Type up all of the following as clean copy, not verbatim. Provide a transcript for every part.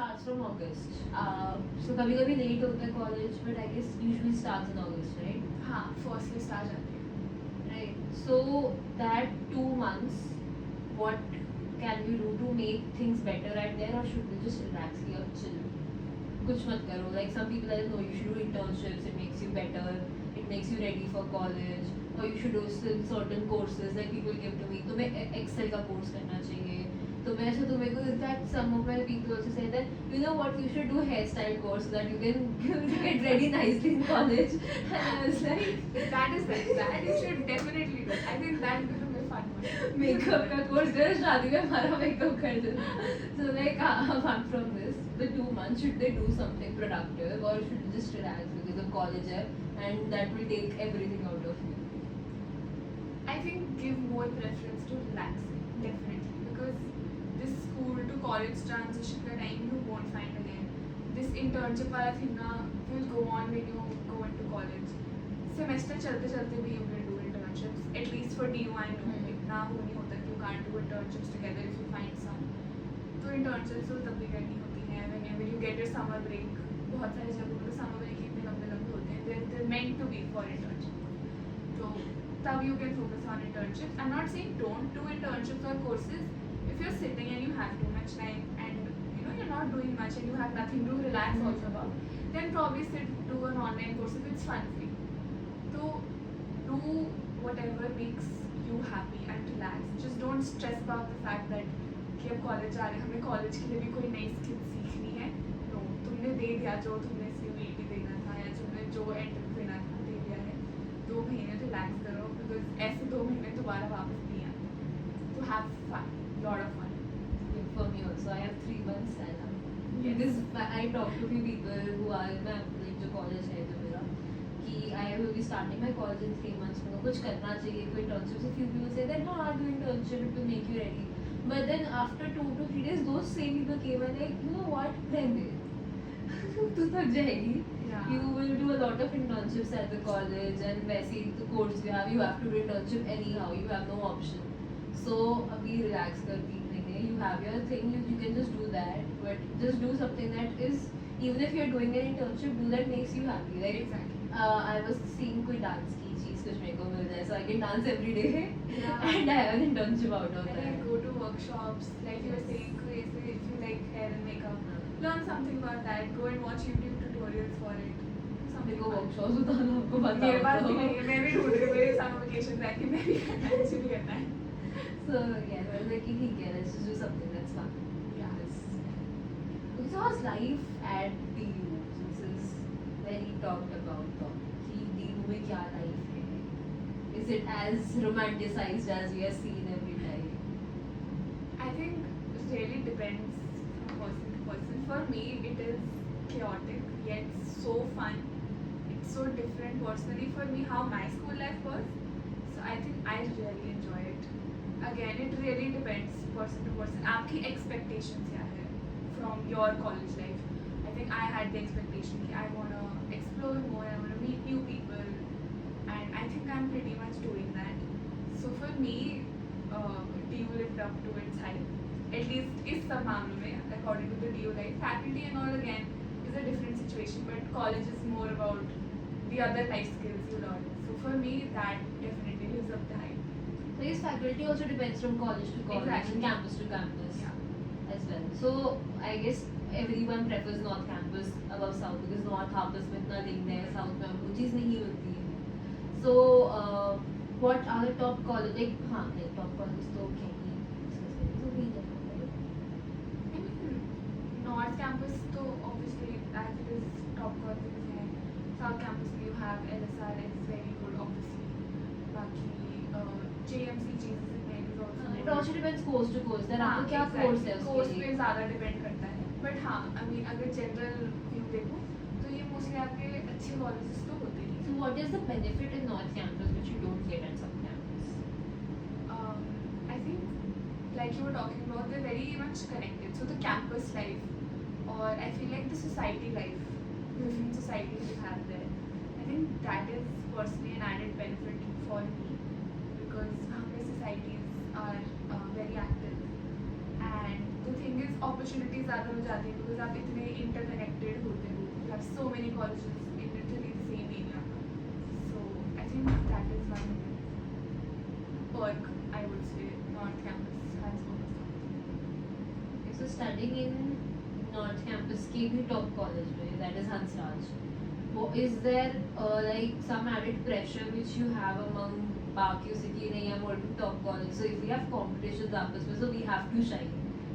starts from August. So कभी-कभी late होता है college, but I guess usually starts in August, right? हाँ, firstly start जाती है. Right. So that 2 months, what can we do to make things better at there, or should we just relax here, chill? कुछ मत करो. Like some people are like, no, you should do internships. It makes you better. It makes you ready for college. Or you should do certain courses. Like people give to me. तुम्हें Excel का course करना चाहिए. तो मैं ऐसा तुम्हें को in fact some of my people also say that you know what, you should do hairstyle course so that you can get ready nicely in college. And I was like that you should definitely do. I think that will be fun one. Makeup का course कर शादी में हमारा makeup कर देना. So like apart from this, the 2 months, should they do something productive or should they just relax because of college hai, and that will take everything out of you? I think give more preference to relaxing, definitely, because this school to college transition का time you won't find again. This internship वाला thing ना will go on when you go into college. Semester चलते चलते भी you will do internships. At least for DU I know इतना वो नहीं होता कि you can't do internships together if you find some. तो internships तो तब भी करनी होती हैं. Whenever you get your summer break, बहुत सारी जगहों पे summer break इतने लंबे लंबे होते हैं. They're meant to be for internships. तो तब you can focus on internships. I'm not saying don't do internships or courses. If you're sitting and you have too much time and you know you're not doing much and you have nothing to relax also about, then probably do an online course if it's fun for you. So do whatever makes you happy and relax. Just don't stress about the fact that कि अब college आ रहे हैं, हमें college के लिए भी कोई नई स्किल सीखनी है. नो, तुमने दे दिया जो तुमने CBT देना था या तुमने जो एंट्रेंस देना था दे दिया है. 2 महीने रिलैक्स करो बिकॉज ऐसे 2 महीने दोबारा वापस नहीं आते. तो have fun, lot of fun. For me also, I have 3 months and because I talk to few people who are in my like जो college है जो मेरा कि I will be starting my college in 3 months. मेरे को कुछ करना चाहिए, कोई internship. So few people say that हाँ do internship, it will make you ready. But then after 2 to 3 days, those same people came and like, you know what, then तू थक जाएगी. Yeah. You will do a lot of internships at the college and वैसे ही the course you have to do internship anyhow. You have no option. So अभी relax कर 3 महीने. You have your thing, you can just do that. But just do something that is, even if you're doing an internship, do that makes you happy. Like Exactly. I was seeing कोई dance की चीज़ कुछ मेरे को मिल जाए, so I can dance every day. Yeah. And I have an internship out of And that. like go to workshops, like you were saying, if you like hair and makeup, learn something about that. Go and watch YouTube tutorials for it. Do मेरे something को fun. workshops बताना आपको पता मेरे पास भी होता नहीं है, मैं भी ढूंढ रही हूँ मेरे summer vacation जाके मैं भी actually करना है. So yeah, I was like ठीक है, let's just do something that's fun. Yeah. So how's life at DU? This is very talked about topic. कि DU में क्या life है? Is it as romanticized as we are seen every time? I think it really depends from person to person. For me, it is chaotic yet so fun. It's so different personally for me how my school life was. So I think I really enjoy it. Again, it really depends person to person. आपकी expectations क्या है from your college life? I think I had the expectation कि I wanna explore more, I wanna meet new people, and I think I'm pretty much doing that. So for me, DU lived up to its hype. At least इस सब मामले में, according to the DU life, faculty and all again is a different situation, but college is more about the other life skills you learn. So for me, that definitely lives up the hype. So yes, faculty also depends from college to college Exactly. and campus to campus Yeah. as well. So I guess everyone prefers North campus above South because North campus में इतना link है, South में वो चीज़ नहीं होती है. So what are the top college? Like हाँ, like top college तो क्या ही discuss करें. So we just I mean, North campus तो obviously as it is top colleges हैं. South campus में you have LSR is very good obviously. बाकी JMC Jesus is also it good. also depends course to course. Then आपको क्या exactly. course है course उसके पे लिए? ज़्यादा डिपेंड करता है. बट हाँ, आई मीन अगर जनरल व्यू देखो तो ये मोस्टली आपके अच्छे कॉलेजेस तो होते ही So what is the benefit in North campus which you don't get at South campus? I think like you were talking about, they're very much connected. So the campus life, or I feel like the society life, different societies you have there, I think that is personally an added benefit for me because our societies are very active, and the thing is opportunities ज़्यादा हो जाती है because आप इतने interconnected होते हो. You have so many colleges in literally the same area. So I think that is one perk I would say North Campus has focused on. Okay, so studying in North Campus के भी top college में, that is Hansraj. Is there like some added pressure which you have among बाकी उसे कि नहीं I'm already top college, so if we have competitions आपस में, so we have to shine?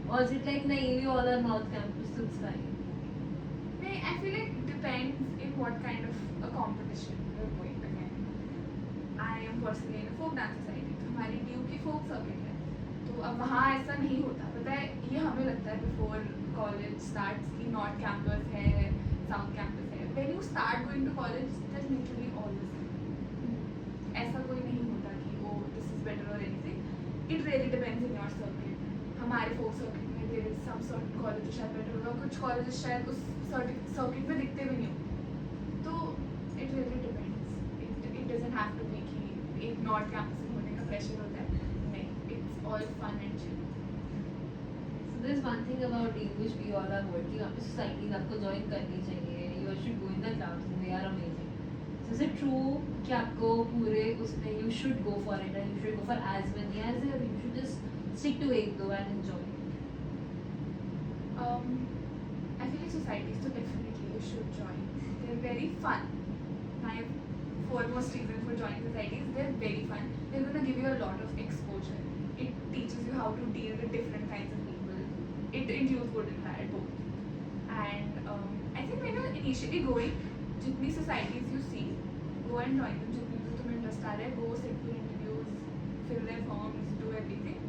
Or is it like नहीं we all are North Campus, so it's fine? नहीं, I feel like depends in what kind of a competition you're going again. I am personally in a folk dance society, तो हमारी due की folk circuit है, तो अब वहाँ ऐसा नहीं होता. पता है ये हमें लगता है before college starts कि North Campus है, South Campus है. When you start going to college, there's literally all the same. ऐसा कोई नहीं होता कि वो this is better or anything. It really depends in your circuit. हमारे folk circuit में there is some certain colleges शायद better होगा, कुछ colleges शायद उस certain circuit में दिखते भी नहीं हो. तो it really depends. It doesn't have to be कि एक North Campus में होने का pressure होता है. नहीं, it's all fun and chill. So there's one thing about DU which we all are working on. Societies आपको join करनी चाहिए. You should go in the clubs. They are amazing. So is it true कि आपको पूरे उसमें you should go for it and you should go for as many as there, or you should just stick to एक दो and enjoy it? I feel like societies so definitely you should join. They're very fun. My foremost reason for joining societies, they're very fun. They're gonna give you a lot of exposure. It teaches you how to deal with different kinds of people. It includes good and bad both. And I think when you're initially going, जितनी societies you see, go and join them. जितनी भी तुम्हें interest आ रहा है, go sit for interviews, fill their forms, do everything.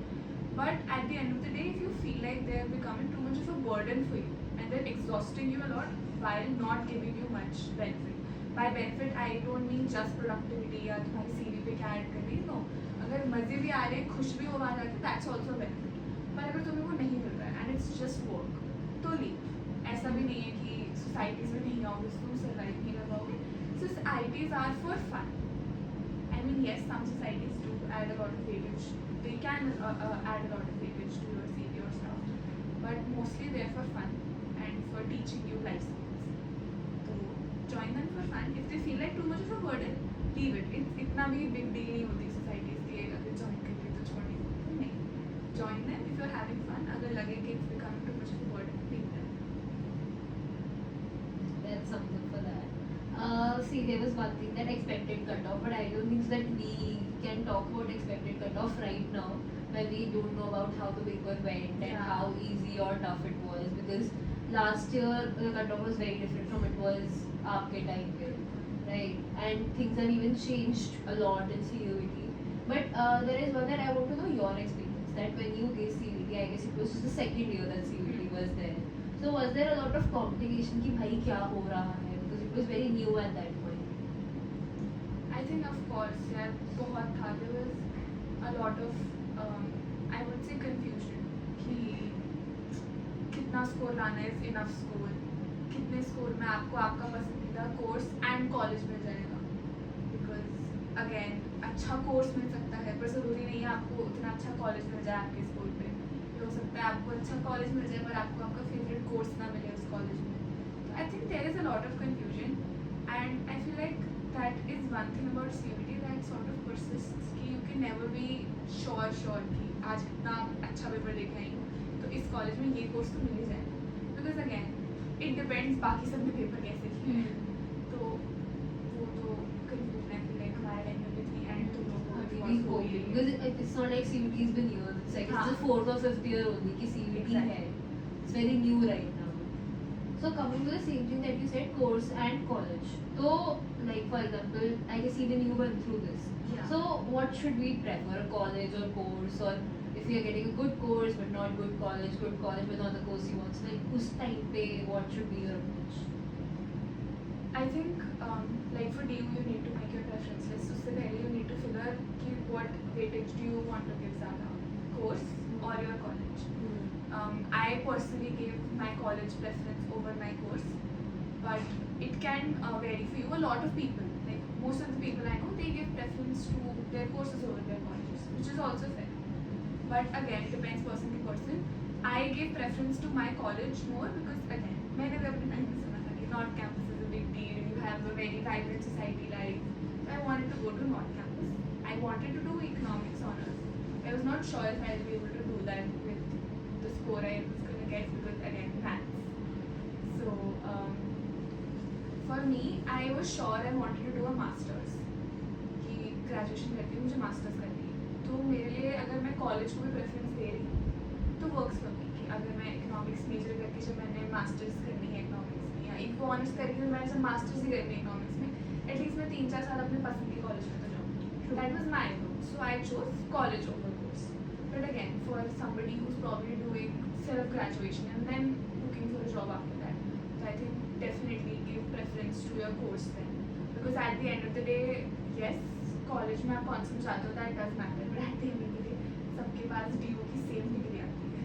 But at the end of the day, if you feel like they're becoming too much of a burden for you and they're exhausting you a lot while not giving you much benefit. By benefit, I don't mean just productivity या तुम्हारी CV पे क्या add करनी. No, अगर मजे भी आ रहे हैं, खुश भी हो वहाँ जाके, that's also a benefit. पर अगर तुम्हें वो नहीं मिल रहा है and it's just work, तो leave. ऐसा भी नहीं है कि societies में नहीं आओगे तो तुम survive नहीं कर पाओगे. Societies are for fun. I mean, yes, some societies do add a lot of weightage. They can add a lot of weightage to your CV or stuff, but mostly they're for fun and for teaching you life skills. So join them for fun. If they feel like too much of a burden, leave it. It's इतना भी big deal नहीं होती societies के अगर join करके तो छोड़ने को नहीं. Join them if you're having fun. अगर लगे कि it's becoming too much of a burden, leave them. That's something for that. See, there was one thing that expected cutoff, but I don't think that we can talk about expected cutoff right now when we don't know about how the paper went and Yeah. how easy or tough it was, because last year the cutoff was very different from it was आपके time पे, right? And things have even changed a lot in CUET. But there is one that I want to know your experience. That when you gave CUET, I guess it was just the second year that CUET was there. So was there a lot of complication कि भाई क्या हो रहा है? Because it was very new at that point. I think of course यार बहुत था. There was a lot of I would say confusion कि कितना स्कोर लाना है, इनफ स्कोर, कितने स्कोर में आपको आपका पसंदीदा कोर्स एंड कॉलेज मिल जाएगा. बिकॉज अगेन अच्छा कोर्स मिल सकता है पर ज़रूरी नहीं है आपको उतना अच्छा कॉलेज मिल जाए आपके स्कोर पे. हो सकता है आपको अच्छा कॉलेज मिल जाए पर आपको आपका फेवरेट कोर्स ना मिले उस कॉलेज में. तो I think there is a lot of confusion and I feel like that is one thing about CUET that sort of persists कि you can never be sure कि आज कितना अच्छा पेपर लेके आई हूँ तो इस कॉलेज में ये कोर्स तो मिल ही जाएगा. बिकॉज अगेन इट डिपेंड्स बाकी सब ने पेपर कैसे किए हैं. तो वो तो कन्फ्यूजन आई फील लाइक हमारे टाइम में भी थी एंड तुम Maybe लोगों COVID, because it's not like CUET has been years. It's like it's the fourth or fifth year only कि CUET Exactly. है. It's very new right now. So coming to the same thing that you said, course and college. So like for example, I guess even you went through this. Yeah. So what should we prefer, a college or course, or if we are getting a good course but not good college but not the course you want, so like उस time पे what should be your approach? I think like for DU you need to make your preference list. उससे पहले you need to figure कि what weightage do you want to give ज़्यादा, course or your college. I personally gave my college preference over my course, but it can vary for you. A lot of people, like most of the people I know, they give preference to their courses over their colleges, which is also fair. But again, it depends person to person. I gave preference to my college more because again मैंने भी अपने time में सुना था कि North campus is a big deal, you have a very vibrant society life. So I wanted to go to North campus. I wanted to do economics honors. I was not sure if I'll be able to do that with the score I was going to get because again maths. So for me, I was sure I wanted to do a masters. कि graduation करके मुझे masters करनी है. तो मेरे लिए अगर मैं college को भी preference दे रही हूँ तो वर्क्स फॉर मी कि अगर मैं इकोनॉमिक्स मेजर करके जब मैंने मास्टर्स करनी है इकोनॉमिक्स में या इको ऑनर्स करके जब मैंने जब मास्टर्स ही करनी है इकोनॉमिक्स में एटलीस्ट मैं 3-4 साल अपने पसंद के कॉलेज में तो जाऊँ. That was my goal. So I chose college over course. But again for somebody who is probably doing self graduation and then looking for a job after that, so I think definitely give preference to your course then because at the end of the day yes college में आप कौन सा चाहते हो that does matter, but at the end of the day सबके पास do की same degree आती है.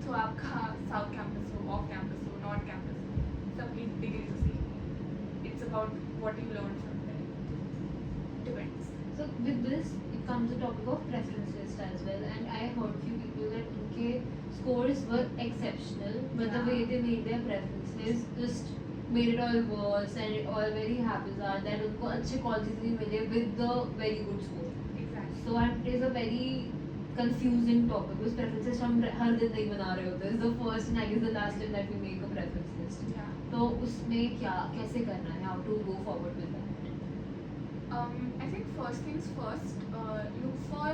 तो आपका साउथ कैंपस हो, ऑफ कैंपस हो, नॉर्थ कैंपस हो, सबकी डिग्री तो same. It's about what you learn from there. Depends. So with this, it comes the topic of preference list as well, and I heard few people that उनके scores were exceptional, but the Yeah. way they made their preference list just made it all worse and it all very haphazard that उनको अच्छे colleges नहीं मिले with the very good score. Exactly. So and it is a very confusing topic because preference list हम हर दिन नहीं बना रहे होते. It's the first and I guess the last time that we make a preference list. या तो उसमें क्या कैसे करना है, how to go forward with that? I think first things first, look for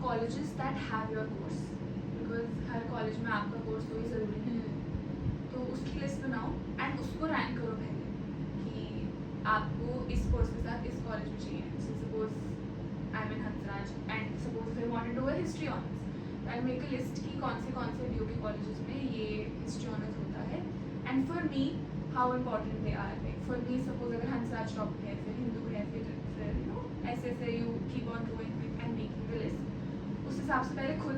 colleges that have your course because her college में आपका course कोई ज़रूरी नहीं है. तो उसकी लिस्ट बनाओ एंड उसको रैंक करो पहले कि आपको इस कोर्स के साथ इस कॉलेज में चाहिए. So suppose I am in Hansraj and suppose I wanted to do history honours, I make a list कि कौन से डीओ के कॉलेजेस में ये हिस्ट्री ऑनर्स होता है and for me how important they are. Like for me suppose अगर Hansraj top है, फिर हिंदू है, फिर यू नो ऐसे you keep on going and making the list. उस हिसाब से पहले खुद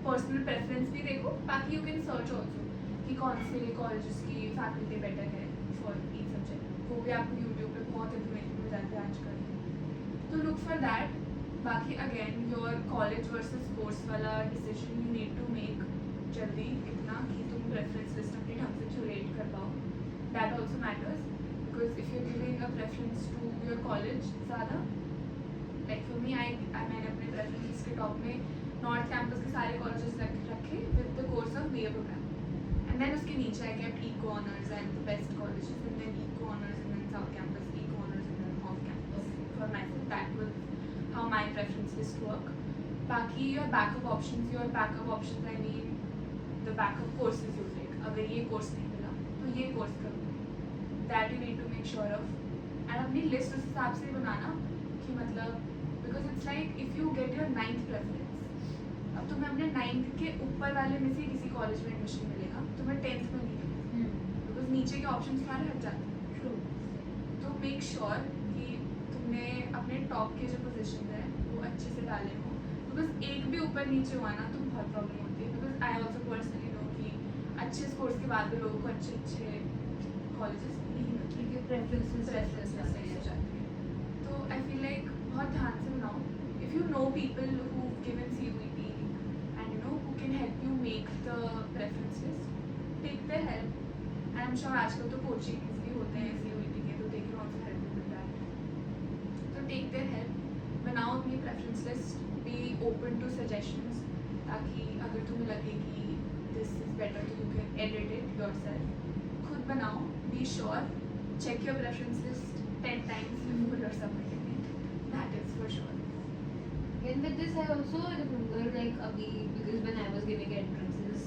पर्सनल प्रेफरेंस भी देखो, बाकी यू कैन सर्च ऑल्सो कि कौन से कॉलेजेस की फैकल्टी बेटर है फॉर ईच सब्जेक्ट. वो भी आपको यूट्यूब पे बहुत इन्फॉर्मेशन मिल जाती है आजकल. तो लुक फॉर दैट. बाकी again your college versus course वाला decision you need to make जल्दी, इतना कि तुम प्रेफरेंस लिस्ट अपने ढंग से क्यूरेट कर पाओ. That also matters because if you giving a preference to your college ज़्यादा, लाइक फॉर मी मैंने अपने प्रेफरेंस के टॉप में नॉर्थ कैंपस के सारे कॉलेजेस रखे with the course of BA program and then उसके नीचे I kept eco honours and the best colleges and then eco honours and then south campus eco honours and then off campus for myself. That was how my preference list work. बाकी your backup options I mean the backup courses you take. अगर ये course नहीं मिला तो ये course करो. That you need to make sure of. And अपनी list उस हिसाब से बनाना कि मतलब because it's like if you get your 9th preference, अब तुम्हें अपने 9th के ऊपर वाले में से किसी कॉलेज में एडमिशन मिलेगा, तुम्हें 10th में नहीं मिलेगा because नीचे के options सारे हट जाते हैं. True. तो make sure कि तुमने अपने टॉप के जो पोजीशन है वो अच्छे से डाले हो बिकॉज एक भी ऊपर नीचे हुआ ना तो बहुत प्रॉब्लम होती है. Because I also personally know कि अच्छे स्कोर्स के बाद भी लोगों को अच्छे कॉलेजेस नहीं मिलते क्योंकि preferences सही हो जाती है. तो आई फील लाइक बहुत ध्यान से बनाओ. If you know people who given CUET and you know who can help you make the preference list, take their help. And I am sure आजकल तो कोचिंग्स भी होते हैं CUET के, तो they can also help you with that. तो take their help, बनाओ अपनी preference list, be open to suggestions ताकि अगर तुम्हें लगे कि दिस इज़ बेटर तो you can edit it yourself. खुद बनाओ, be sure, check your preference list 10 times before you're submitting it. That is for sure. And with this, I also remember like अभी because when I was giving entrances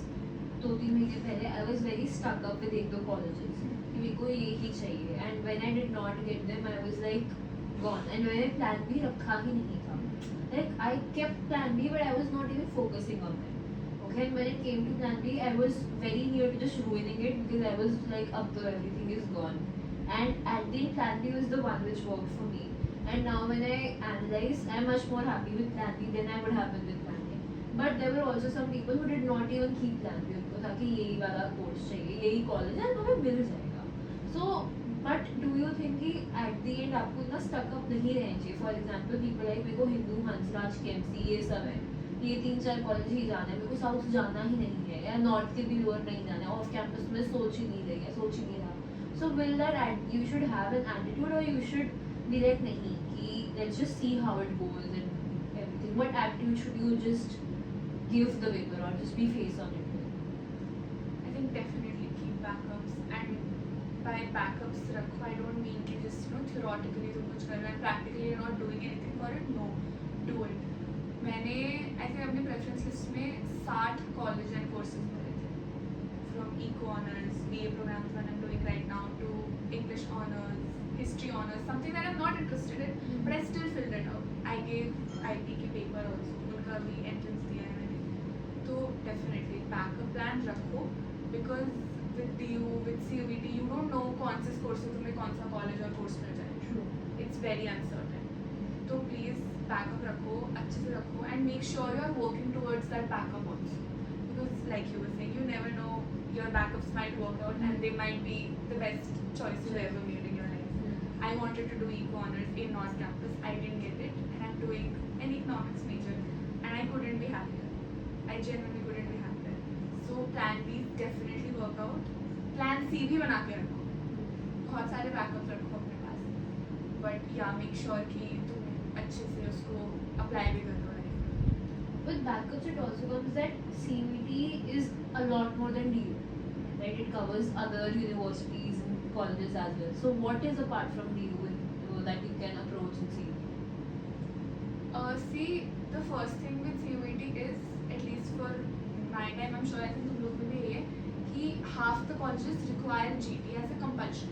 2-3 महीने पहले I was very stuck up with एक दो colleges कि मेरे को ये ही चाहिए and when I did not get them I was like gone and मैंने plan भी रखा ही नहीं था. Like I kept plan B but I was not even focusing on it. Okay, and when it came to plan B I was very near to just ruining it because I was like up to everything is gone. And at the end, plan B was the one which worked for me. And now when I analyze, I'm much more happy with plan B than I would have been with plan A. But there were also some people who did not even keep plan B. उनको था कि यही वाला course चाहिए, यही college है, तुम्हें मिल जाएगा. So, but do you think कि at the end आपको इतना stuck up नहीं रहना चाहिए? For example, people like मेरे को हिंदू, हंसराज, KMC ये सब है. ये 3-4 कॉलेज ही जाना है, मेरे को साउथ जाना ही नहीं है, या नॉर्थ के भी लोअर नहीं जाना है, ऑफ कैंपस में सोच ही नहीं रही है, सोच ही नहीं रहा. So will that you should have an attitude, और यू शुड be like नहीं कि let's just see how it goes and everything. What attitude should you just give the paper or just be face on it with? I think definitely keep backups, and by backups रखो I don't mean कि just theoretically तुम कुछ कर रहे हो practically you're not doing anything for it. No, do it. मैंने I think अपनी preference list में 60 college and courses भरे थे, from eco honors, BA programs that I'm doing right now to English honors, history honors, something that I'm not interested in, but I still filled it out. I gave IT के paper also, उनका भी entrance दिया है मैंने. तो definitely backup plan रखो, because with DU, with CUET, you don't know कौन से course से तुम्हें कौन सा college और course मिल जाए. True. It's very uncertain. तो please backup रखो, अच्छे से रखो, and make sure you are working towards that backup also. Because like you were saying, you never know, your backups might work out and they might be the best choice you ever made in your life. I wanted to do eco honors in North Campus. I didn't get it, and I'm doing an economics major, and I couldn't be happier. I genuinely couldn't be happier. So plan B definitely work out. Plan C भी बना के रखो. बहुत सारे backups रखो अपने पास. But yeah, make sure कि तुम अच्छे से उसको apply भी कर दो life में. With backups, it also comes that CUET is a lot more than DU, right? It covers other universities and colleges as well. So what is apart from DU that you can approach in CUET? See, the first thing with CUET is, at least for my time, I'm sure I think तुम लोग में भी यही है कि half the colleges require GT as a compulsion.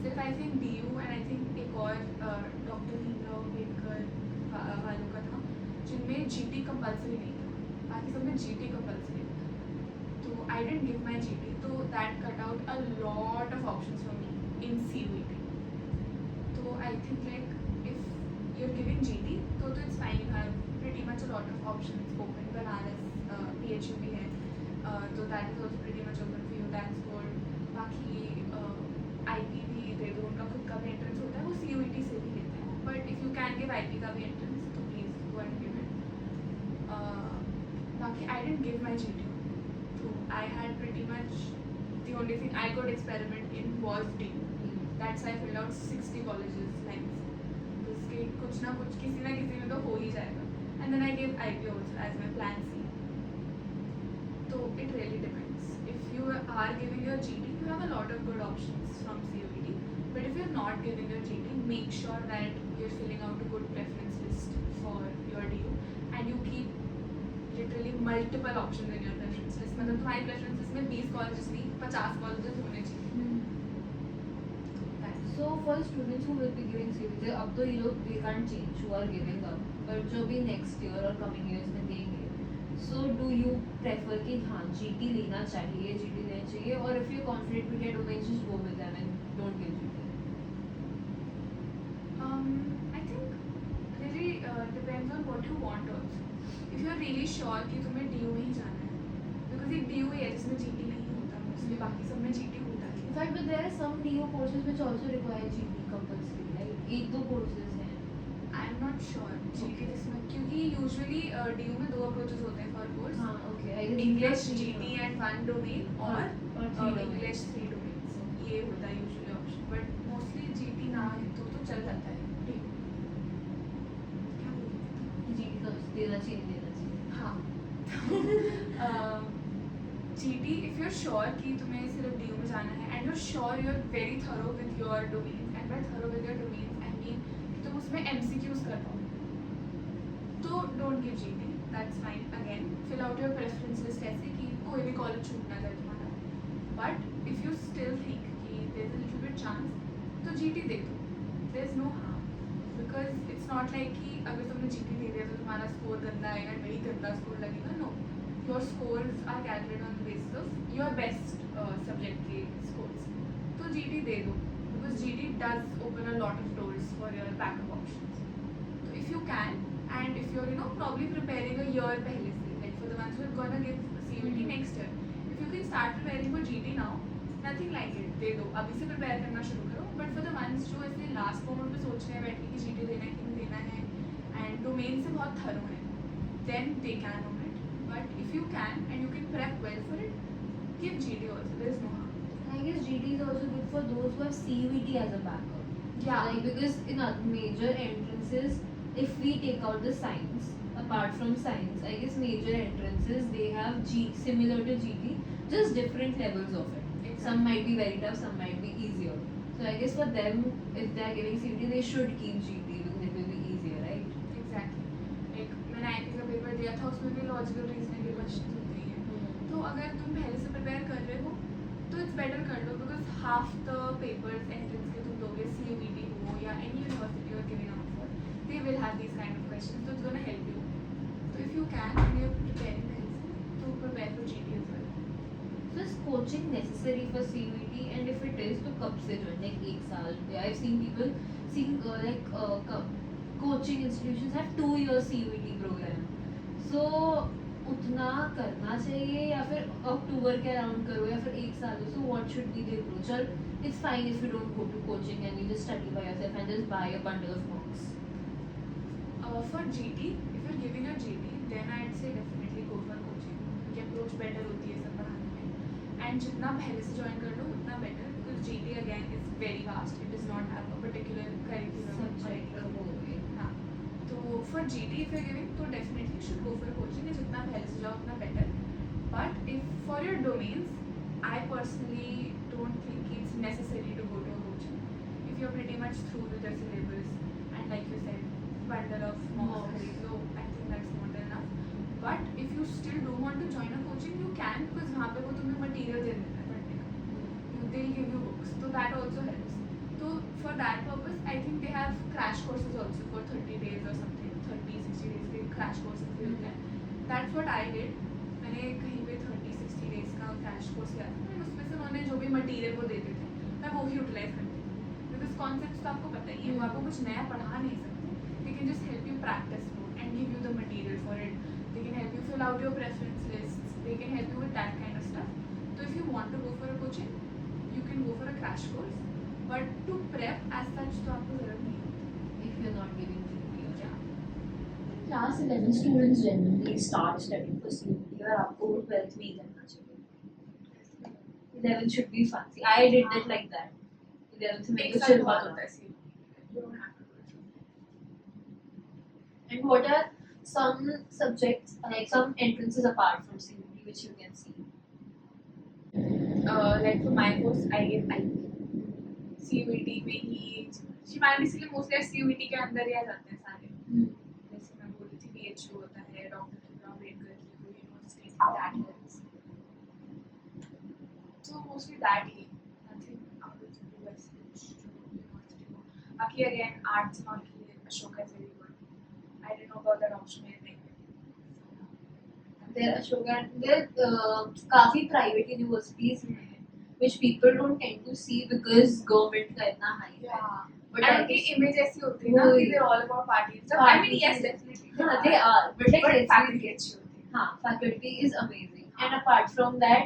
सिर्फ I think DU and I think एक और डॉक्टर भीमराव अम्बेडकर वालों का था जिनमें GT compulsory नहीं था, बाकी सब में GT compulsory था. तो I didn't give my GT, so that cut out a lot of options for me in CUET. So I think like if you're giving GT, so it's fine. You have pretty much a lot of options open. Banaras, PHU भी है, so that is also pretty much open for you. That's good. बाकी IP भी दे दो, उनका खुद का भी entrance होता है, वो CUET से भी लेते हैं. But if you can give IP का भी entrance, तो please go and give it. बाकी I didn't give my GT. So I had pretty much the only thing I could experiment in was DU. That's why I filled out 60 colleges lines. उसके कुछ ना कुछ किसी ना किसी में तो हो ही जाएगा. And then I gave IP also as my plan C. So it really depends. If you are giving your GT, you have a lot of good options from CUET. But if you're not giving your GT, make sure that you're filling out a good preference list for your DU, and you keep literally multiple options in your preference list. मतलब तुम्हारी preference list में 20 colleges नहीं, 50 colleges होने चाहिए. So for students who will be giving CUET, अब तो ये लोग they can't change who are giving up, but जो भी next year और coming years में देंगे, so do you prefer कि हाँ GT लेना चाहिए, GT लेना चाहिए, or if you're confident with your domains, just go with them and don't give GT? I think really depends on what you want also. If you're really sure कि तुम्हें DU में ही जाना है, because एक DU ही है जिसमें GT नहीं होता, mostly बाकी सब में GT होता है. In fact, but there are some DU courses which also require GT compulsory, right? एक दो courses हैं. I'm not sure GT जिसमें, क्योंकि usually DU में 2 approaches होते हैं for course. हाँ, okay. I guess English three GT हाँ. and 1 domain or three domains. English 3 domains. ये होता है usually option. But mostly GT ना है तो चल जाता है. DU. क्या बोलते GT तो देना चाहिए, देना चाहिए. हाँ. GT if you're sure कि तुम्हें सिर्फ DU में जाना है and you're sure you're very thorough with your domains, and by thorough with your domains I mean कि तुम उसमें MCQs कर पाओ, तो don't give GT. That's fine. Again, fill out your preference list ऐसे कि कोई भी college छूट ना जाए तुम्हारा. But if you still think कि there's a little bit chance, तो GT दे दो. There's no harm, because it's not like कि अगर तुमने GT दे दिया तो तुम्हारा score गंदा आएगा and वही गंदा score लगेगा. No. Your scores are calculated on the basis of your best subject के scores. तो GT दे दो, because GT does open a lot of doors for your backup options. So if you can, and if you're probably preparing a year पहले से, like for the ones who are gonna give CUET next year, if you can start preparing for GT now, nothing like it. दे दो, अभी से prepare करना शुरू करो. But for the ones जो ऐसे last moment पे सोच रहे हैं बैठ के कि GT देना है कि नहीं देना है, and domain से बहुत thorough है, then they can own it. But if you can and you can prep well for it, give GD also. There is no harm. I guess GT is also good for those who have CUET as a backup. Yeah. Like because in other major entrances, if we take out the science, apart from science, I guess major entrances they have G similar to GT, just different levels of it. Exactly. Some might be very tough, some might be easier. So I guess for them, if they are giving CUET, they should keep GT because it will be easier, right? Exactly. Like मैंने IT का paper दिया था उसमें भी logical reasoning के question होते हैं. तो अगर तुम पहले से प्रिपेयर कर रहे हो तो इट्स बेटर कर लो because half the papers entrance के तुम दोगे CUET हो या एनी यूनिवर्सिटी और giving out for they will have these kind of questions तो इट्स गोना हेल्प यू. तो if you can and you are preparing पहले से तो prepare for GT as well. So is coaching necessary for CUET and if it is तो कब से join like एक साल. I've seen people seeing coaching institutions have 2 year CUET program. So उतना करना चाहिए या फिर अक्टूबर के अराउंड करो या फिर एक साल. So what should be the approach? Or it's fine if you don't go to coaching and you just study by yourself and just buy a bundle of mocks. For GT, if you're giving a GT, then I'd say definitely go for coaching. उनकी approach better होती है सब पढ़ाने में. And जितना पहले से join कर लो उतना better because GT again is very vast. It does not have a particular curriculum. Subject वो है. हाँ. तो for GT if you're giving तो definitely you should go for coaching. और जितना पहले से जाओ उतना better. But if for your domains, I personally don't think it's necessary to go to a coaching. If you're pretty much through with the syllabus and like you said, bundle of mocks खरीद लो, I think that's more than enough. But if you still do want to join a coaching, you can because वहाँ पे वो तुम्हें material दे देता है पढ़ने का. They'll give you books, so that also helps. So for that purpose, I think they have crash courses also for 30 days or something, 30-60 days के crash courses भी होते हैं. That's what I did. मैंने कहीं पे 30-60 days का crash course किया था. मैंने उसमें से उन्होंने जो भी material वो देते थे, मैं वो ही utilize करती थी. Because concepts तो आपको पता ही है, वो आपको कुछ नया पढ़ा नहीं सकते. They can just help you practice more and give you the material for it. They can help you fill out your preference lists. They can help you with that kind of stuff. So if you want to go for a coaching, you can go for a crash course. But to prep as such, तो आपको ज़रूरत नहीं होती. If you're not giving GT. Yeah. Class 11 students generally start studying for CUET और आपको 12th में ही करना चाहिए. 11 should be fun. See, I did that like that. 11th में एक तो साल chill बहुत वाला. होता है CUET. You don't have to do it. And what are some subjects like some entrances apart from CUET which you can see? Like for my course, I gave IP. CUET में ही शिमाली इसलिए mostly CUET के अंदर ही आ जाते हैं सारे. जैसे मैं बोल रही थी BHU होता है, डॉक्टर भीमराव अम्बेडकर की कोई university that helps. So mostly that he. Nothing out of the university. बाकी again arts and all के लिए Ashoka is very good. I didn't know about that option में नहीं. There are Ashoka and there काफी private universities हैं which people don't tend to see because government का इतना high है. Yeah. But And I उनकी guess- image ऐसी होती है ना कि they're all about parties. So, I mean yes definitely. हाँ, they are. But like But let's faculty be- अच्छी होती है. हाँ, faculty is amazing. And apart from that,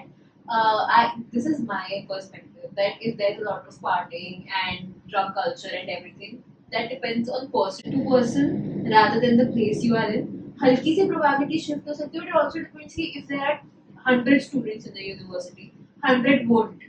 this is my perspective that if there's a lot of partying and drug culture and everything, that depends on person to person rather than the place you are in. हल्की सी probability shift हो सकती है, but it also depends कि if there are 100 students in the university, 100 won't,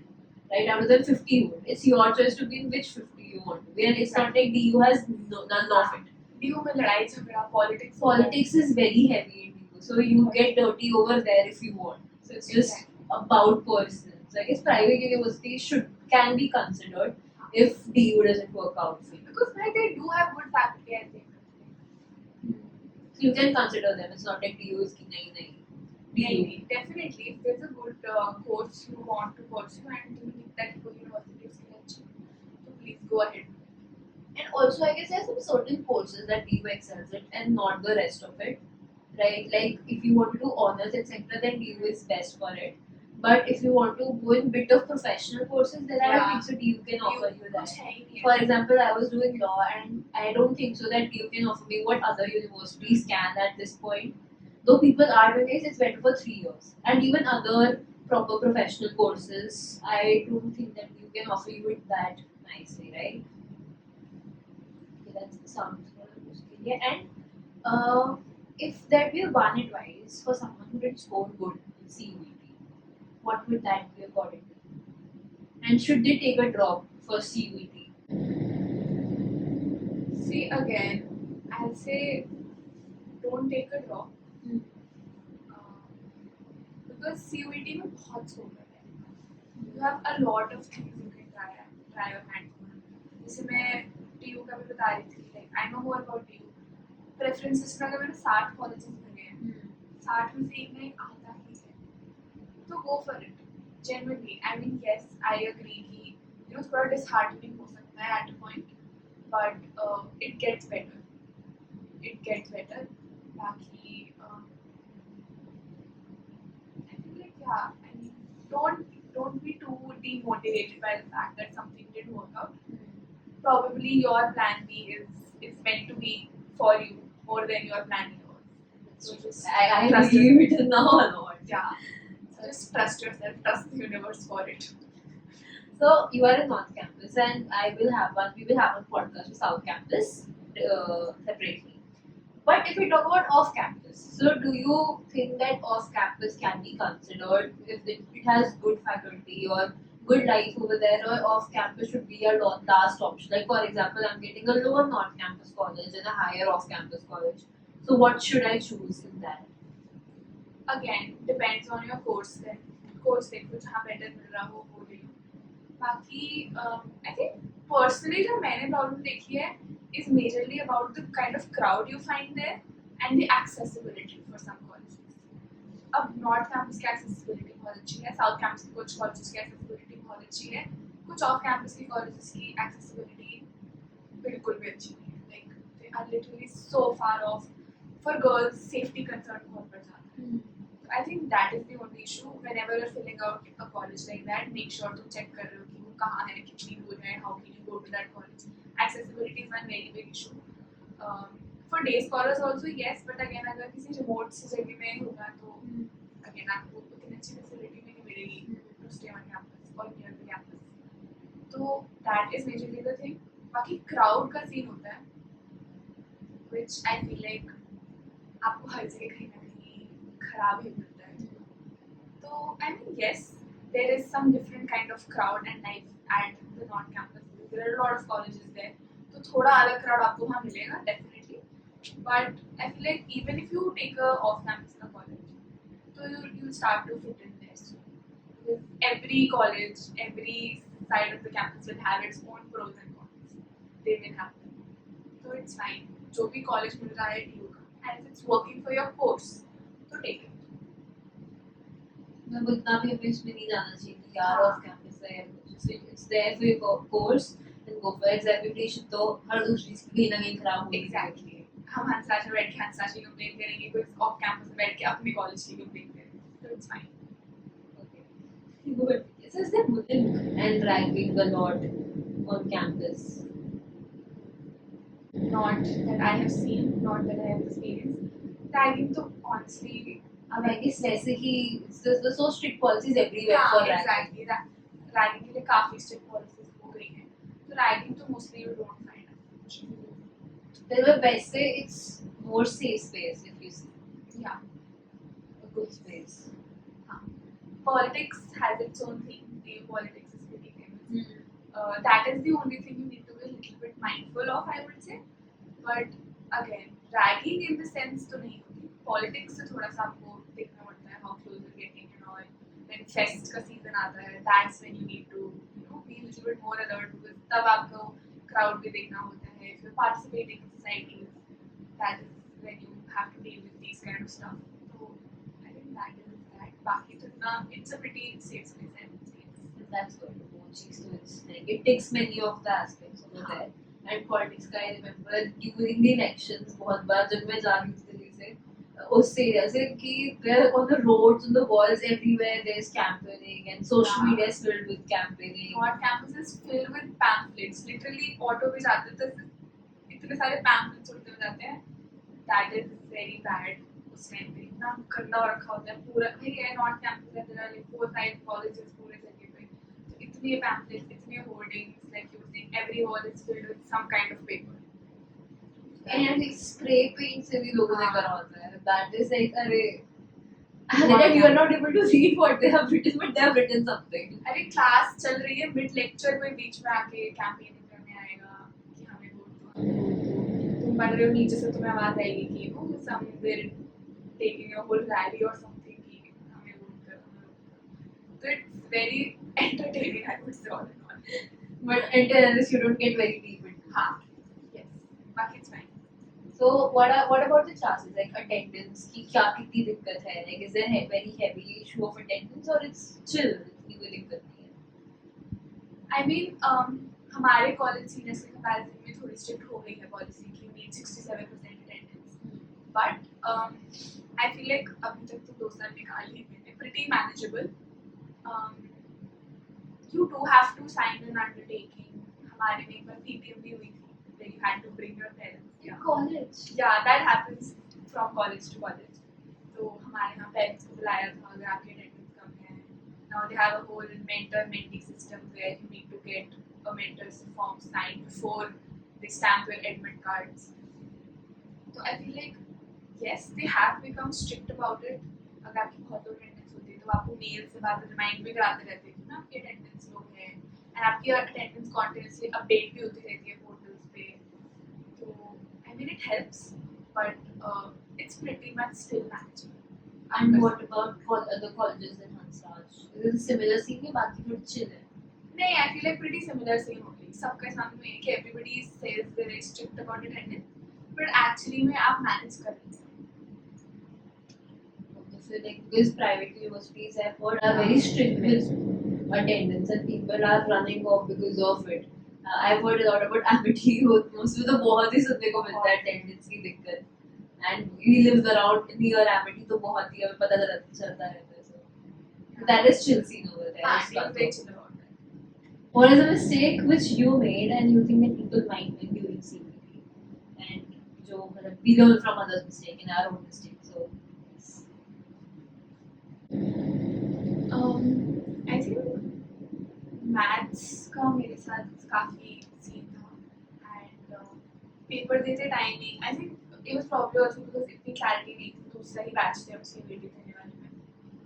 right? Out of them 50 won't. It's your choice to be in which 50 you want to be, and it's not like DU has none of it. DU में लड़ाई झगड़ा politics. Politics is very heavy in DU, so you get dirty over there if you want. So it's just about person. So I guess private universities can be considered if DU doesn't work out for you. Because they do have good faculty, I think. So you can consider them. It's not like DU is ki nahi. DU. Definitely, if there's a good course you want to pursue and you think that good university is अच्छी, so please go ahead. And also, I guess there are some certain courses that DU excels in and not the rest of it, right? Like if you want to do honors, etc., then DU is best for it. But if you want to go in bit of professional courses, then I don't think so DU can offer you that. कुछ है ही नहीं. For example, I was doing law and I don't think so that DU can offer me what other universities can at this point. Though people are doing it, it's better for 3 years. And even other proper professional courses, I don't think that you can offer you it that nicely, right? Okay, that sounds good. And If there be one advice for someone who didn't score good in CUET, what would that be according to you? And should they take a drop for CUET? See, again, I'll say don't take a drop. Hmm. Because CUET में बहुत scope है. You have a lot of things you can try your hand on. जैसे मैं TU का भी बता रही थी, like I know more about TU. Preferences में अगर मैंने 60 colleges भरे हैं, 60 में से एक ना एक आता ही है, तो go for it. Genuinely, I mean yes, I agree कि थोड़ा disheartening हो सकता है at a point, but it gets better. It gets better. बाकी I feel like yeah, I mean don't be too demotivated by the fact that something didn't work out. Probably your plan B is meant to be for you more than your plan A was. So just I trust believe yourself. it now a lot. Yeah. So just trust yourself, trust the universe for it. So you are in North Campus, and I will have one. We will have one podcast with South Campus separately. But if we talk about off campus, so do you think that off campus can be considered if it has good faculty or good life over there, or off campus should be a last option? Like for example, I'm getting a lower North campus college and a higher off campus college. So what should I choose in that? Again, depends on your course then. Course देखो जहाँ better मिल रहा हो वो ले लो. बाकी I think personally जो मैंने problem देखी है is majorly about the kind of crowd you find there and the accessibility for some colleges. अब North campus की accessibility बहुत अच्छी है, South campus की कुछ colleges की accessibility बहुत अच्छी है, कुछ off campus की colleges की accessibility बिल्कुल भी अच्छी नहीं है. Like they are literally so far off. For girls, safety concern बहुत बढ़ जाता है. I think that is the only issue. Whenever you're filling out a college like that, make sure to check कर रहे हो कि वो कहाँ है, कितनी दूर है, how can you go to that college. Accessibility is one very big issue. For day scholars also yes, but again अगर किसी remote सी जगह में होगा तो again आपको उतनी अच्छी facility भी नहीं मिलेगी to stay on campus or near the campus. तो that is majorly the thing. बाकी crowd का scene होता है, which I feel like आपको हर जगह कहीं ना कहीं खराब ही मिलता है. तो I mean yes, there is some different kind of crowd and life at the North campus. There are a lot of colleges there. तो थोड़ा अलग crowd आपको वहाँ मिलेगा definitely. But I feel like even if you take a off campus का college, तो you start to fit in there. So, because every college, every side of the campus will have its own pros and cons. They will have them. So it's fine. जो भी college मिल रहा है TU का, and if it's working for your course, तो take it. मैं इतना भी हमें इसमें नहीं जाना चाहिए कि यार ऑफ कैंपस है, it's there for your course and go for exam preparation. तो हर दूसरी चीज कहीं ना कहीं खराब होगी. Exactly. हम हंसराज में बैठ के हंसराज की कंप्लेन करेंगे, कोई ऑफ कैंपस में बैठ के अपने कॉलेज की कंप्लेन करेंगे, तो it's fine. Good. So is there bullying and ragging a lot on campus? Not that I have seen, not that I have experienced. Tagging तो honestly, अब I guess वैसे ही there's so strict policies everywhere हाँ for ragging. exactly. Ragging के लिए काफी strict policies हो गई हैं. तो ragging तो mostly you don't find out. There were वैसे it's more safe space if you see. Yeah. A good space. Politics has its own thing. The politics is pretty famous. That is the only thing you need to be a little bit mindful of, I would say. But again, ragging in the sense तो नहीं होती. Politics से थोड़ा सा आपको देखना पड़ता है how close you're getting and all. When fest का season आता है, that's when you need to be a little bit more alert because तब आपको crowd भी देखना होता है. If you're participating in societies, that is when you have to deal with these kind of stuff. So I think that is that. बाकी तो इतना it's a pretty safe space, I would say. That's good. So it's like it takes many of the aspects over there. And politics का I remember during the elections बहुत बार जब मैं जा रही थी दिल्ली से उस एरिया से कि there on the roads, on the walls, everywhere there is campaigning and social Yeah. media is filled with campaigning. North campus is filled with pamphlets. Literally auto पे जाते तो इतने सारे pamphlets उड़ते हुए जाते हैं. That is very bad. उस टाइम पे इतना गंदा रखा होता है पूरा. भाई ये नॉर्थ कैंपस है, there are like 4-5 colleges पूरे जगह पे. तो इतने pamphlets, इतने hoardings, like you were saying, every wall is filled with some kind of paper. एंड स्प्रे पेंट से भी लोगों ने हाँ। करा होता है दैट इज लाइक अरे बहुत that you are ज्यादा। not able to read what they have written but they have written something. अरे क्लास चल रही है, मिड लेक्चर कोई बीच में आके कैंपेनिंग करने आएगा कि हमें वोट दो, तुम पढ़ रहे हो नीचे से तुम्हें आवाज आएगी कि वो some there taking a whole rally और समथिंग कि हमें वोट करो, हमें वोट करो। तो it's very entertaining I would say all in all. But until unless you don't get very deep into it. हाँ, यस, बाकी it's fine. So what about the classes like attendance की क्या कितनी दिक्कत है like is there a very heavy issue of attendance or it's chill इतनी कोई दिक्कत नहीं है. आई मीन हमारे कॉलेज सीनियर्स के कंपैरिजन में थोड़ी स्ट्रिक्ट हो गई है पॉलिसी कि need 67% attendance, but I feel like अभी तक तो 2 साल निकाल ही मैंने pretty manageable. You do have to sign an undertaking, हमारे में एक बार पीटीएम भी हुई थी where you had to bring your parents. College. Yeah, that happens from college to college. तो हमारे यहाँ पेरेंट्स को बुलाया था अगर आपकी अटेंडेंस कम है। Now they have a whole mentor-mentee system where you need to get a mentor's form signed before they stamp your admit cards. So I feel like yes, they have become strict about it. अगर आपकी बहुत लोग attendance होती है तो आपको mail से बाद रिमाइंड भी कराते रहते हैं कि ना आपकी अटेंडेंस लो है, एंड आपकी अटेंडेंस कॉन्टिन्यूसली अपडेट भी होती रहती है पोर्टल्स पे। तो I mean it helps, but it's pretty much still manageable. And what about other colleges in Hansraj? Is it a similar scene या बाकी थोड़ी chill है? नहीं, I feel like pretty similar same only. सबके सामने में कि everybody says they're very strict about attendance, but actually में आप manage कर लेते हो। So like because private universities I've heard are very strict with attendance and people are running off because of it. I've heard a lot about Amity उसमें तो बहुत ही सुनने को मिलता है attendance की दिक्कत. And he lives around near Amity तो बहुत ही हमें पता चलता रहता है. So that is chill scene over there. हाँ, उसका it's तो. very chill about that. What is a mistake which you made and you think that people might make during CPT? And जो मतलब we learn from others' mistake and our own mistake. So I think maths का मेरे साथ काफ़ी scene था, and paper देते time he I think it was probably also because इतनी clarity नहीं थी, दूसरा ही बैच थे उसकी वेटी देने वाले में,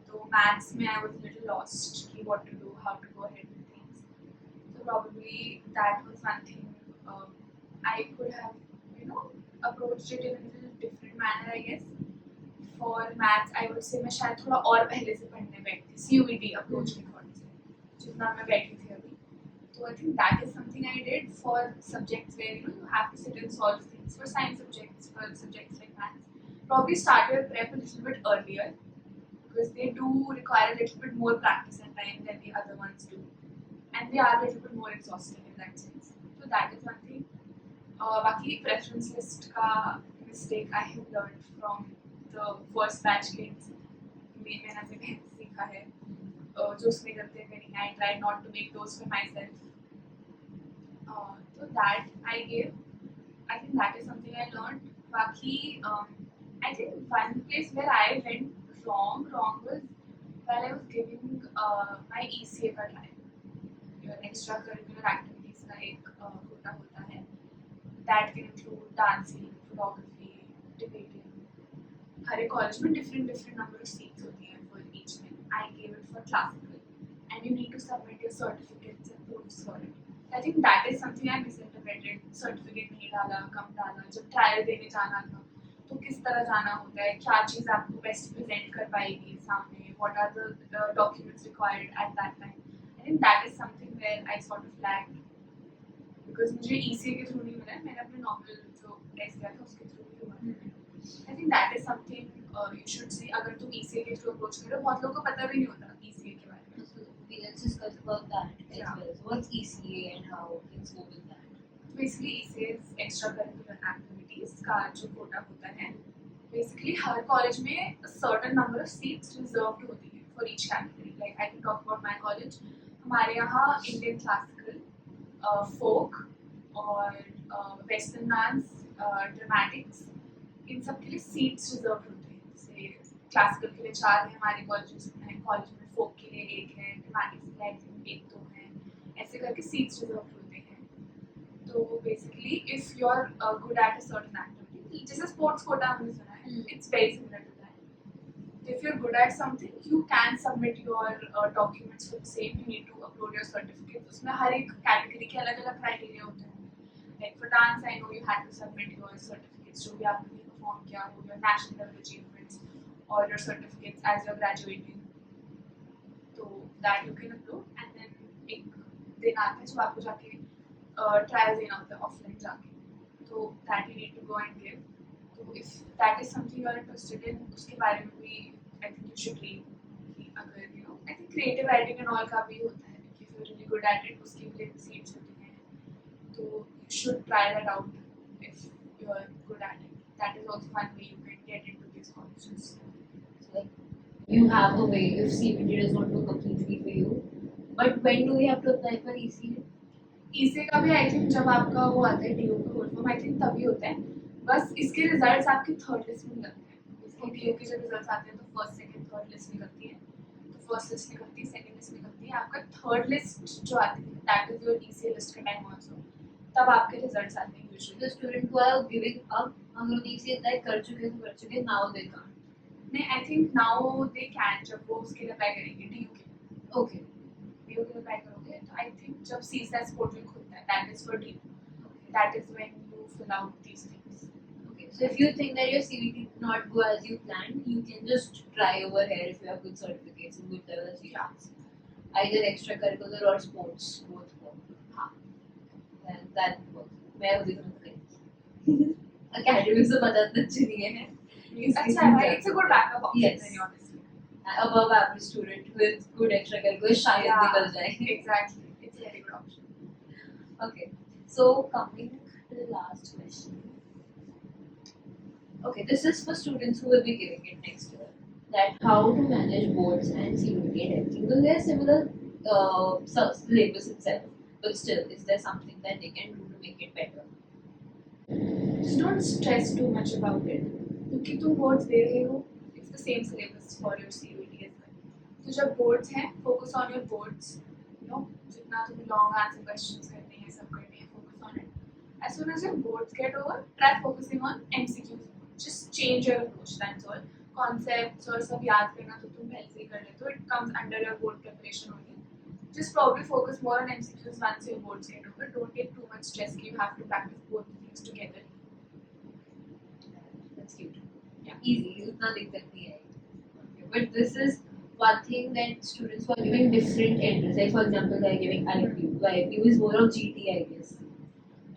तो मैथ्स में आई वाज लिटिल लॉस्ट कि what to do, how to go ahead with things. So probably that was one thing I could have, approached it in a little different manner, I guess. For maths, I would say मैं शायद थोड़ा और पहले से पढ़ने बैठती, CUET approach के according से जितना मैं बैठी थी अभी। So I think that is something I did for subjects where you have to sit and solve things. For science subjects, for subjects like maths, probably start your prep a little bit earlier because they do require a little bit more practice and time than the other ones do. And they are a little bit more exhausting in that sense. So that is one thing. बाकी preference list का mistake I have learned from the first batch kids. मैंने अपने बहन से सीखा है, जो उसने गलतियाँ करी हैं, I tried not to make those for myself. So that I gave. I think that is something I learned. बाकी I think one place where I went wrong was while I was giving my ECA का time. Your extracurricular activities का एक quota होता है. That can include dancing, photography, debating. हर एक college में different number of seats होती हैं for each में. I gave it for classical, and you need to submit your certificates and proofs for it. I think that is something I misinterpreted. Certificate नहीं डाला, कम डाला. जब trial देने जाना था, तो किस तरह जाना होता है, क्या चीज़ आपको best present कर पाएगी सामने, what are the documents required at that time. I think that is something where I sort of lagged because मुझे ECA के through नहीं मिला है, मैंने अपने normal जो test दिया था उसके through ही हुआ है. I think that is something you should see. अगर तुम ECA के through approach करो, बहुत लोगों को पता भी नहीं होता ECA के बारे में. so let's discuss about that as Yeah. well. So what's ECA and how things go with that? Basically ECA is extracurricular activities का जो quota होता है. Basically हर college में a certain number of seats reserved होती है for each category. Like I can talk about my college. हमारे यहाँ Indian classical, folk और western dance, dramatics, इन सब के लिए seats reserved होते हैं. जैसे classical के लिए 4 हैं हमारे colleges में, folk के लिए 1 है, dramatics के लिए I think 1-2 हैं, ऐसे करके seats reserved होते हैं. तो basically if you are good at a certain activity, जैसे स्पोर्ट्स कोटा हमने सुना है, it's very similar to that. If you're good at something, you can submit your documents for the same. You need to upload your certificates. उसमें हर एक category के अलग-अलग criteria होते हैं. Like for dance, I know you had to submit your certificates जो भी आपने perform किया हो, your national level achievements or your certificates as you're graduating. तो that you can upload and then एक दिन आता है जब आपको जाके ट्रायल देना होता है ऑफलाइन जाके. तो that you need to go and give. So if that is something you are interested in, उसके बारे में भी I think you should read. कि अगर you know, I think creative writing and all का भी होता है. If you're really good at it, उसके लिए भी seats होती हैं. So you should try that out if you are good at it. That is also one way you can get into these colleges. So like you have a way if CBT does not work completely for you. But when do we have to apply for ECA? ECA का भी I think जब आपका वो आता है DO का full form I think तभी होता है. बस इसके रिजल्ट्स आपके थर्ड लिस्ट में निकलते हैं. इसके DO के जब रिजल्ट्स आते हैं तो फर्स्ट सेकंड थर्ड लिस्ट निकलती है. तो फर्स्ट लिस्ट निकलती है, सेकंड लिस्ट निकलती है, आपका थर्ड लिस्ट जो आती है that is your ECA list का टाइम आल्सो. तब आपके रिजल्ट्स आते हैं usually. The student who are giving up, हम लोग ECA like कर चुके now they can't. नहीं, I think now they can जब वो उसके लिए अप्लाई करेंगे DO के. Okay. DO के लिए अप्लाई करोगे तो आई थिंक जब CSAS पोर्टल खुलता है that is for DO. That is when you fill out these things. Okay. So if you think that your CBT did not go as you planned, you can just try over here if you have good certificates and good level achievements. Either extracurricular or sports, both work. हाँ. Then that works. मैं वो देखना करेंगी. Academic से मदद अच्छी नहीं है. अच्छा है, it's a good backup option. Yes. Very honestly. Above average student with good extracurricular शायद निकल जाए. Exactly. It's a very good option. Okay. So coming to the last question. Okay, this is for students who will be giving it next year. That how to manage boards and CBT and everything. Because they are similar syllabus itself, but still, is there something that they can do to make it better? Just don't stress too much about it. क्योंकि तुम boards दे रहे हो, it's the same syllabus for your CBT as well. तो जब boards हैं, focus on your boards. You know, जितना तुम्हें long answer questions करने हैं, सब करने हैं, focus on it. As soon as your boards get over, try focusing on MCQs. Just change your approach. That's all. Concepts और सब याद करना तो तुम पहले से ही कर लेते हो. It comes under your board preparation only. Just probably focus more on MCQs once your boards get over. Don't get too much stress. You have to practice both things together. That's cute. Yeah. Easy. उतना दिक्कत नहीं है. Okay. But this is one thing that students who are giving different entries, like for example, they are giving IPU. IPU is more of GT, I guess.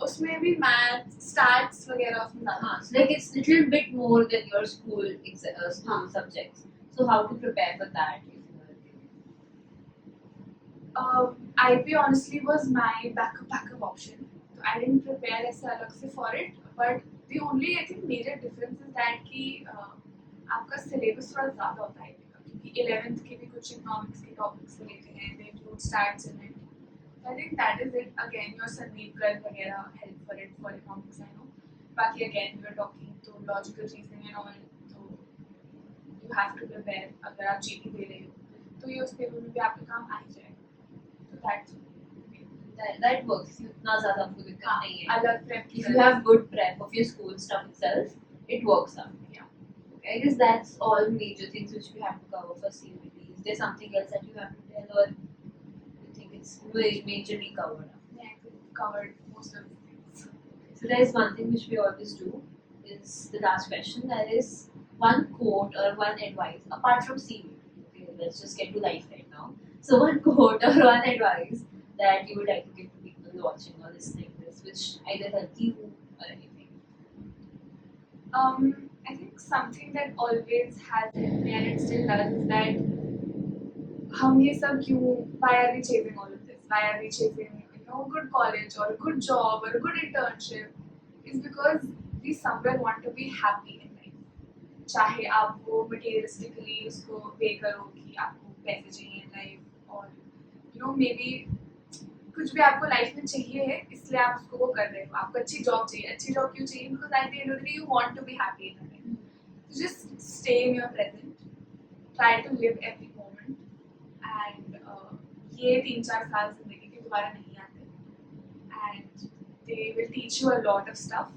उसमें भी math, stats वगैरह उसमें ज़्यादा. So like it's little bit more than your school school हाँ. subjects. So how to prepare for that? If you are giving? IP honestly was my backup option. So I didn't prepare ऐसे अलग से for it. But the only I think major difference is that कि आपका syllabus थोड़ा ज़्यादा होता है IP का, क्योंकि 11th के भी कुछ economics के topics लेते हैं, they include stats in it. So I think that is it. Again, your Sandeep Garg वगैरह help for it for economics I know. बाकी again we are talking to logical reasoning and all, so you have to prepare. अगर आप GT दे रहे हो तो ये उस paper में भी आपके काम आ ही जाएगा. So that's That works. इतना ज़्यादा आपको दिक्कत हाँ, नहीं है. अलग prep If you have good prep of your school stuff itself, it works out. Yeah. I guess that's all major things which we have to cover for CBT. Is there something else that you have to tell, or you think it's majorly covered up? Yeah, I think we covered most of the things. So there is one thing which we always do, is the last question. That is one quote or one advice apart from CBT. Okay, let's just get to life right now. So one quote or one advice that you would like to give to people watching or listening to this, which either help you or anything. I think something that always has helped me and it still does is that हम ये सब क्यों, why are we chasing all of this? Why are we chasing a good college or a good job or a good internship? Is because we somewhere want to be happy in life. चाहे आप वो materialistically उसको pay करो कि आपको पैसे चाहिए in life, और maybe कुछ भी आपको लाइफ में चाहिए है इसलिए आप उसको वो कर रहे हो. आपको अच्छी जॉब चाहिए. अच्छी जॉब क्यों चाहिए? Because at the end of the day you want to be happy in life. So just stay in your present. Try to live every moment. And ये 3-4 साल जिंदगी के दोबारा नहीं आते. And They will teach you a lot of stuff.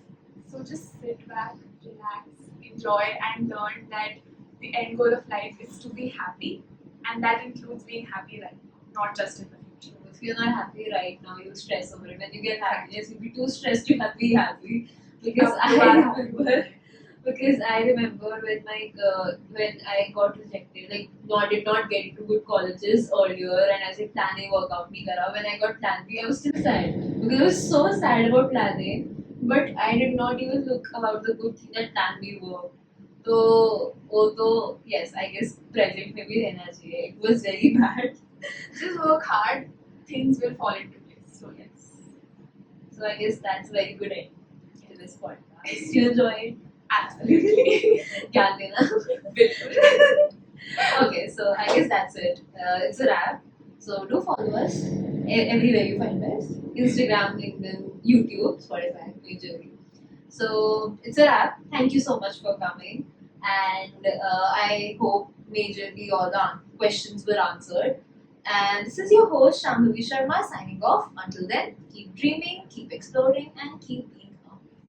So just sit back, relax, enjoy, and learn that the end goal of life is to be happy, and that includes being happy right now, not just in the future. If you're not happy right now, you stress over it. When you get happiness, you'll be too stressed to be happy. Because You I are remember, because I remember when I got rejected, like did not get into good colleges earlier, and I said planning workout nahi kara. When I got plan B, I was still sad because I was so sad about planning, but I did not even look about the good thing that plan B worked. तो वो तो yes, I guess present में भी रहना चाहिए. It was very bad. Just work hard, things will fall into place. So yes, So I guess that's a very good end to this podcast. You enjoy it? absolutely. ज्ञान देना. Bilkul. Okay, so I guess that's it. It's a wrap. So do follow us everywhere you find us: Instagram, LinkedIn, YouTube, Spotify, majorly. So it's a wrap. Thank you so much for coming, and I hope majorly all the questions were answered. And this is your host Shambhavi Sharma signing off. Until then, keep dreaming, keep exploring, and keep being